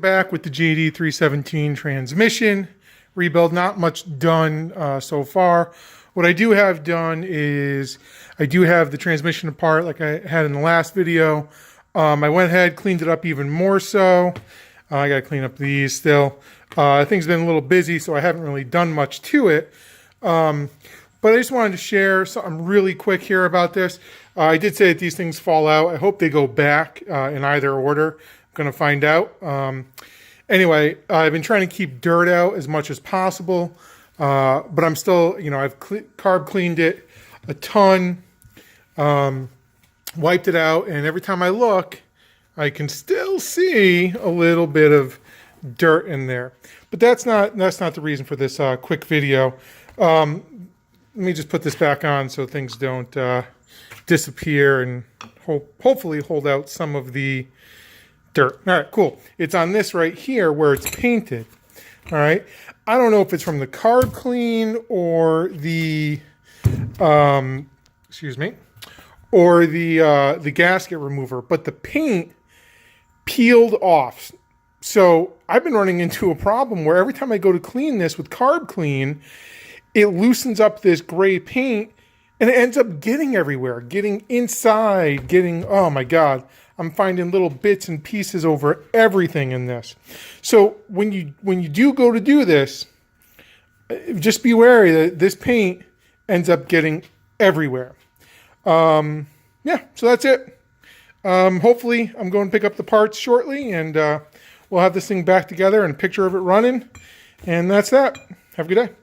back with the JD 317 transmission rebuild. Not much done so far. What I do have done is I do have the transmission apart like I had in the last video. I went ahead, cleaned it up even more so. I got to clean up these still. Things been a little busy, so I haven't really done much to it. But I just wanted to share something really quick here about this. I did say that these things fall out. I hope they go back in either order. I'm going to find out. Anyway, I've been trying to keep dirt out as much as possible. But I'm still, I've carb cleaned it a ton, wiped it out, and every time I look, I can still see a little bit of dirt in there. But that's not the reason for this quick video. Let me just put this back on so things don't disappear and hopefully hold out some of the dirt. All right, cool. It's on this right here where it's painted. All right. I don't know if it's from the carb clean or the, or the gasket remover, but the paint peeled off. So I've been running into a problem where every time I go to clean this with carb clean, it loosens up this gray paint and it ends up getting everywhere, getting inside, oh my God, I'm finding little bits and pieces over everything in this. So when you do go to do this, just be wary that this paint ends up getting everywhere. Yeah, so that's it. Hopefully I'm going to pick up the parts shortly and we'll have this thing back together and a picture of it running. And that's that. Have a good day.